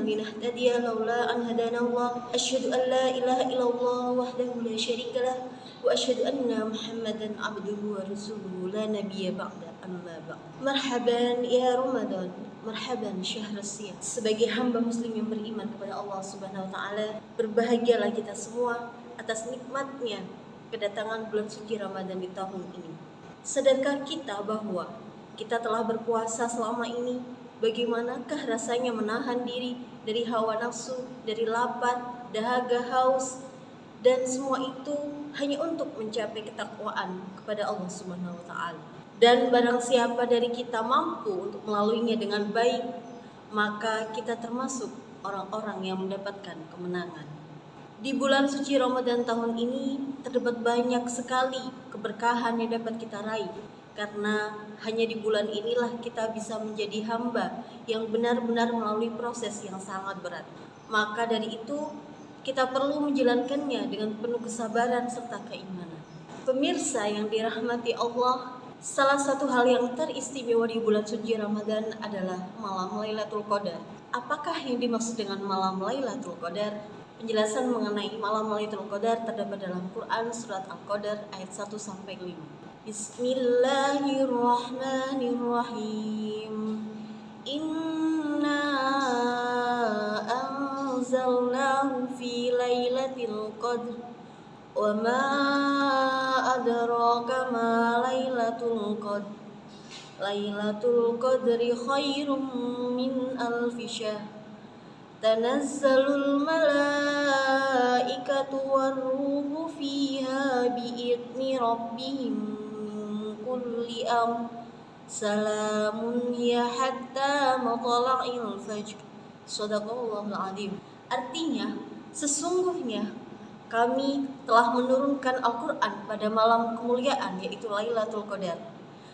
لنهتدي لولا أن هدانا الله أشهد أن لا إله إلا الله وحده لا شريك له وأشهد أن محمدا عبده ورسوله لا نبي بعده أما بعد. Marhaban ya Ramadan, marhaban syahr siyam. Sebagai hamba muslim yang beriman kepada Allah Subhanahu wa taala, berbahagialah kita semua atas nikmatnya kedatangan bulan suci Ramadan di tahun ini. Sadarkah kita bahwa kita telah berpuasa selama ini? Bagaimanakah rasanya menahan diri dari hawa nafsu, dari lapar, dahaga, haus, dan semua itu hanya untuk mencapai ketakwaan kepada Allah Subhanahu wa taala. Dan barang siapa dari kita mampu untuk melaluinya dengan baik, maka kita termasuk orang-orang yang mendapatkan kemenangan. Di bulan suci Ramadan tahun ini terdapat banyak sekali keberkahan yang dapat kita raih, karena hanya di bulan inilah kita bisa menjadi hamba yang benar-benar melalui proses yang sangat berat. Maka dari itu kita perlu menjalankannya dengan penuh kesabaran serta keimanan. Pemirsa yang dirahmati Allah, salah satu hal yang teristimewa di bulan suci Ramadan adalah malam Lailatul Qadar. Apakah yang dimaksud dengan malam Lailatul Qadar? Penjelasan mengenai malam Lailatul Qadar terdapat dalam Quran surat Al-Qadar ayat 1-5. Bismillahirrahmanirrahim. Inna anzalnahu fi lailatul qadr wa ma adraka ma lailatul qadr. Lailatul qadri khairum min alfi syahr. Tanazzalul malaikatu warruhu fiha bi'izni rabbihim min kulli amr. Salamun hiya hatta matla'il fajr. Shadaqallahul azim. Artinya, sesungguhnya kami telah menurunkan Al-Quran pada malam kemuliaan, yaitu Lailatul Qadar.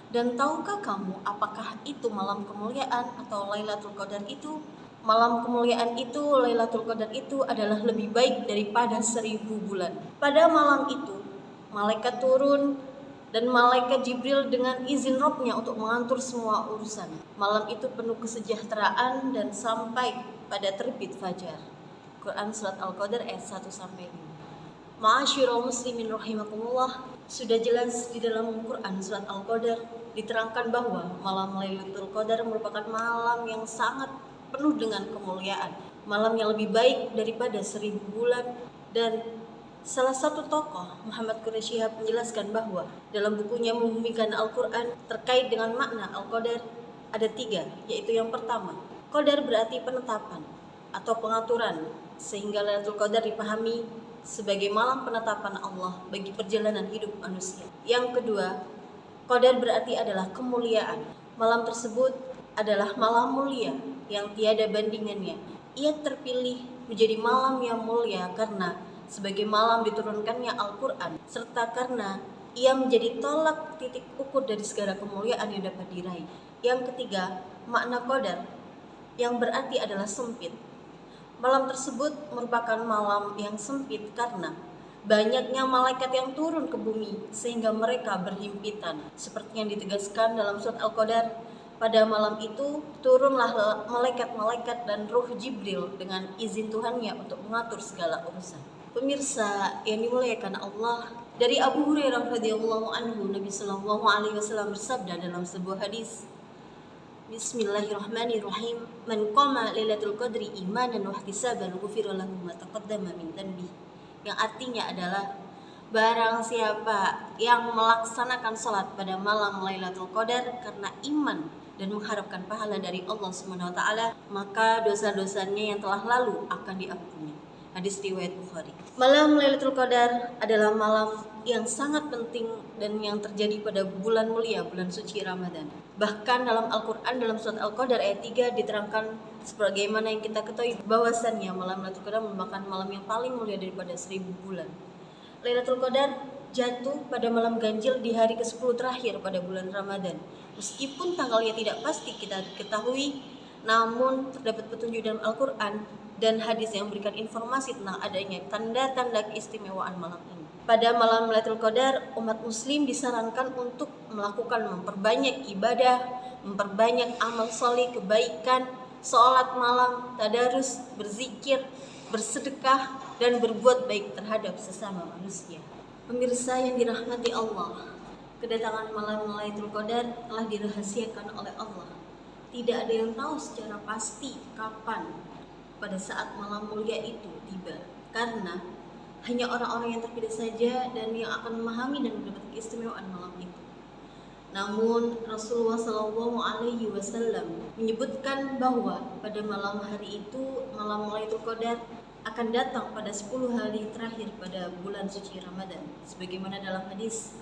Dan tahukah kamu apakah itu malam kemuliaan atau Lailatul Qadar itu? Malam kemuliaan itu, Lailatul Qadar itu adalah lebih baik daripada 1000 bulan. Pada malam itu, malaikat turun dan malaikat Jibril dengan izin Rabb-nya untuk mengatur semua urusan. Malam itu penuh kesejahteraan dan sampai pada terbit fajar. Quran surat Al-Qadar ayat 1-5. Ma'asyiral muslimin rahimakumullah, sudah jelas di dalam Quran surat Al-Qadar diterangkan bahwa malam Lailatul Qadar merupakan malam yang sangat penuh dengan kemuliaan, malam yang lebih baik daripada 1000 bulan. Dan salah satu tokoh, Muhammad Quraish Shihab, menjelaskan bahwa dalam bukunya Membumikan Al-Quran terkait dengan makna Al-Qadar ada 3, yaitu yang pertama, Qadar berarti penetapan atau pengaturan, sehingga Lailatul Qadar dipahami sebagai malam penetapan Allah bagi perjalanan hidup manusia. Yang kedua, Qadar berarti adalah kemuliaan. Malam tersebut adalah malam mulia yang tiada bandingannya. Ia terpilih menjadi malam yang mulia karena sebagai malam diturunkannya Al-Quran, serta karena ia menjadi tolak titik ukur dari segala kemuliaan yang dapat diraih. Yang ketiga, makna Qadar yang berarti adalah sempit. Malam tersebut merupakan malam yang sempit karena banyaknya malaikat yang turun ke bumi sehingga mereka berhimpitan. Seperti yang ditegaskan dalam surat Al-Qadar, pada malam itu turunlah malaikat-malaikat dan Ruh Jibril dengan izin Tuhannya untuk mengatur segala urusan. Pemirsa yang dimuliakan Allah, dari Abu Hurairah radhiyallahu anhu, Nabi sallallahu alaihi wasallam bersabda dalam sebuah hadis, Bismillahirrahmanirrahim. Man qama Lailatul Qadri imanan wa ihtisaban ghufira lahu ma taqaddama min dhanbi. Yang artinya adalah barang siapa yang melaksanakan salat pada malam Lailatul Qadar karena iman dan mengharapkan pahala dari Allah Subhanahu wa taala, maka dosa-dosanya yang telah lalu akan diampuni. Hadis riwayat Bukhari. Malam Lailatul Qadar adalah malam yang sangat penting dan yang terjadi pada bulan mulia, bulan suci Ramadan. Bahkan dalam Al-Quran, dalam surat Al-Qadar ayat 3 diterangkan sebagaimana yang kita ketahui bahwasannya malam Lailatul Qadar merupakan malam yang paling mulia daripada 1000 bulan. Lailatul Qadar jatuh pada malam ganjil di hari ke-10 terakhir pada bulan Ramadan. Meskipun tanggalnya tidak pasti kita ketahui, namun terdapat petunjuk dalam Al-Quran dan hadis yang memberikan informasi tentang adanya tanda-tanda keistimewaan malam ini. Pada malam Lailatul Qadar, umat muslim disarankan untuk memperbanyak ibadah, memperbanyak amal soleh, kebaikan, sholat malam, tadarus, berzikir, bersedekah, dan berbuat baik terhadap sesama manusia. Pemirsa yang dirahmati Allah, kedatangan malam Lailatul Qadar telah dirahasiakan oleh Allah. Tidak ada yang tahu secara pasti kapan pada saat malam mulia itu tiba, karena hanya orang-orang yang terpilih saja dan yang akan memahami dan mendapat keistimewaan malam itu. Namun Rasulullah SAW menyebutkan bahwa pada malam hari itu, malam Lailatul Qadar akan datang pada 10 hari terakhir pada bulan suci Ramadan, sebagaimana dalam hadis,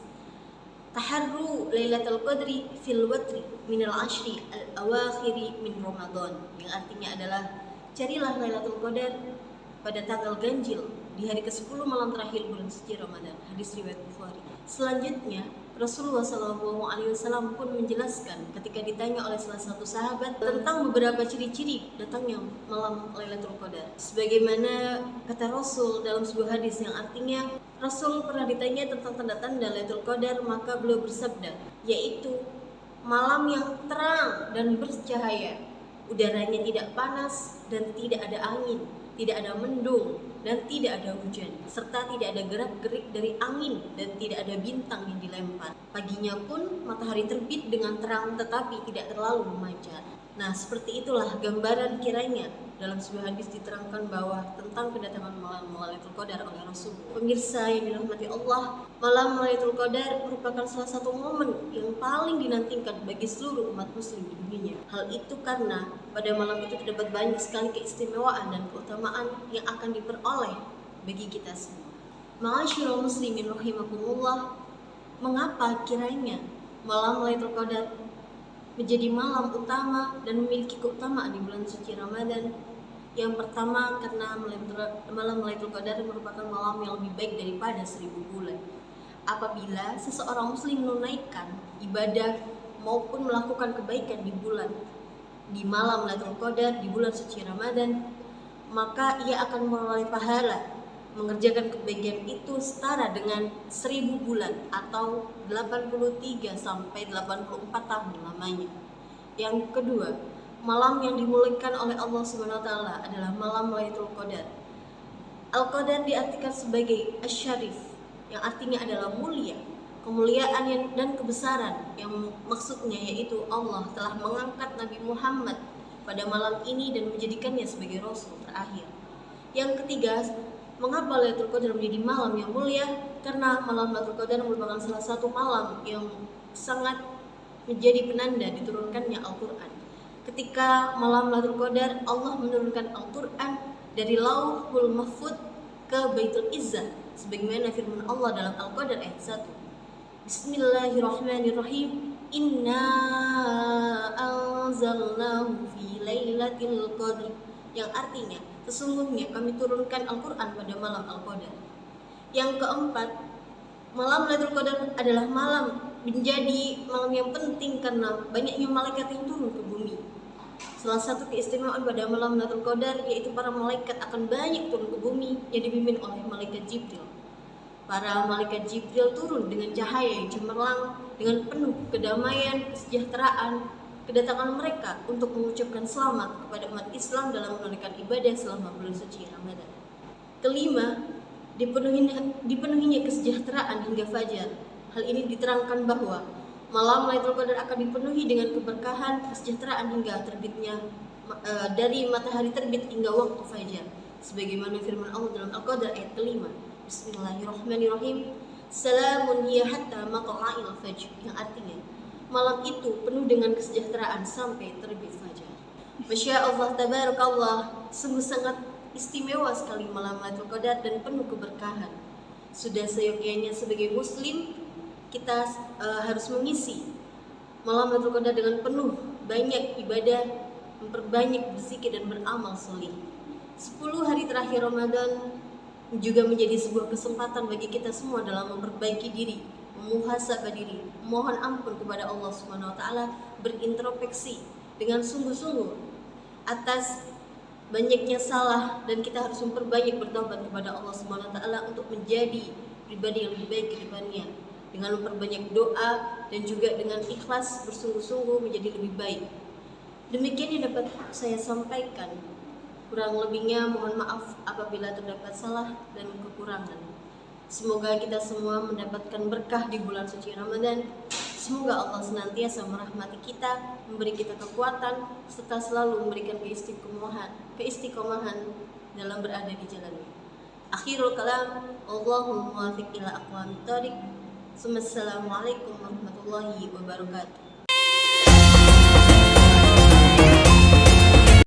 taharru Lailatul Qadri fil watri minal ashri al-awakhiri min Ramadan, yang artinya adalah carilah Lailatul Qadar pada tanggal ganjil di hari ke-10 malam terakhir bulan suci Ramadan. Hadis riwayat Bukhari. Selanjutnya Rasulullah SAW pun menjelaskan ketika ditanya oleh salah satu sahabat tentang beberapa ciri-ciri datangnya malam Lailatul Qadar. Sebagaimana kata Rasul dalam sebuah hadis yang artinya, Rasul pernah ditanya tentang tanda-tanda Lailatul Qadar, maka beliau bersabda, yaitu malam yang terang dan bercahaya, udaranya tidak panas dan tidak ada angin, tidak ada mendung dan tidak ada hujan, serta tidak ada gerak-gerik dari angin dan tidak ada bintang yang dilempar. Paginya pun matahari terbit dengan terang tetapi tidak terlalu memancar. Nah, seperti itulah gambaran kiranya dalam sebuah hadis diterangkan bahwa tentang kedatangan malam Lailatul Qadar oleh Rasul. Pemirsa yang dirahmati Allah, malam Lailatul Qadar merupakan salah satu momen yang paling dinantikan bagi seluruh umat muslim di dunia. Hal itu karena pada malam itu terdapat banyak sekali keistimewaan dan keutamaan yang akan diperoleh bagi kita semua. Ma'asyiral muslimin rahimakumullah, mengapa kiranya malam Lailatul Qadar menjadi malam utama dan memiliki keutamaan di bulan suci Ramadan? Yang pertama, karena malam Lailatul Qadar merupakan malam yang lebih baik daripada 1000 bulan. Apabila seseorang muslim menunaikan ibadah maupun melakukan kebaikan di malam Lailatul Qadar di bulan suci Ramadan, maka ia akan mengalami pahala mengerjakan kebaikan itu setara dengan 1000 bulan atau 83 sampai 84 tahun lamanya. Yang kedua, malam yang dimuliakan oleh Allah Subhanahu wa taala adalah malam Lailatul Qadar. Al-Qadar diartikan sebagai asy-syarif, yang artinya adalah mulia, kemuliaan dan kebesaran, yang maksudnya yaitu Allah telah mengangkat Nabi Muhammad pada malam ini dan menjadikannya sebagai rasul terakhir. Yang ketiga, mengapa Lailatul Qadar menjadi malam yang mulia? Karena malam Lailatul Qadar merupakan salah satu malam yang sangat menjadi penanda diturunkannya Al-Quran. Ketika malam Lailatul Qadar, Allah menurunkan Al-Quran dari Lauhul Mahfuz ke Baitul Izzah, sebagaimana firman Allah dalam Al-Qadar ayat 1. Bismillahirrahmanirrahim. Inna anzalnahu fi lailatul qadr, yang artinya sesungguhnya kami turunkan Al-Quran pada malam Al-Qadar. Yang keempat, malam Lailatul Qadar adalah menjadi malam yang penting karena banyaknya malaikat yang turun ke bumi. Salah satu keistimewaan pada malam Lailatul Qadar yaitu para malaikat akan banyak turun ke bumi yang dipimpin oleh malaikat Jibril. Para malaikat Jibril turun dengan cahaya yang cemerlang, dengan penuh kedamaian, kesejahteraan. Kedatangan mereka untuk mengucapkan selamat kepada umat Islam dalam menunaikan ibadah selama bulan suci Ramadan. Kelima, dipenuhinya kesejahteraan hingga fajar. Hal ini diterangkan bahwa malam Lailatul Qadar akan dipenuhi dengan keberkahan, kesejahteraan hingga terbitnya dari matahari terbit hingga waktu fajar. Sebagaimana firman Allah dalam Al-Qadar ayat kelima. Bismillahirrahmanirrahim. Salamun hiya hatta matla'il fajr, yang artinya malam itu penuh dengan kesejahteraan sampai terbit fajar. Masya Allah, tabarakallah, sungguh sangat istimewa sekali malam Lailatul Qadar dan penuh keberkahan. Sudah seyogyanya sebagai muslim kita harus mengisi malam Lailatul Qadar dengan penuh banyak ibadah, memperbanyak berzikir dan beramal soleh. 10 hari terakhir Ramadan juga menjadi sebuah kesempatan bagi kita semua dalam memperbaiki diri, memuhasabah diri, mohon ampun kepada Allah Subhanahu wa taala, berintrospeksi dengan sungguh-sungguh atas banyaknya salah, dan kita harus memperbanyak bertobat kepada Allah Subhanahu wa taala untuk menjadi pribadi yang lebih baik ke depannya, dengan memperbanyak doa dan juga dengan ikhlas bersungguh-sungguh menjadi lebih baik. Demikian yang dapat saya sampaikan. Kurang lebihnya mohon maaf apabila terdapat salah dan kekurangan. Semoga kita semua mendapatkan berkah di bulan suci Ramadan. Semoga Allah senantiasa merahmati kita, memberi kita kekuatan, serta selalu memberikan keistiqomahan dalam berada di jalannya. Akhirul kalam, Allahumma muwaffiq ila aqwamit thoriq. Assalamualaikum warahmatullahi wabarakatuh.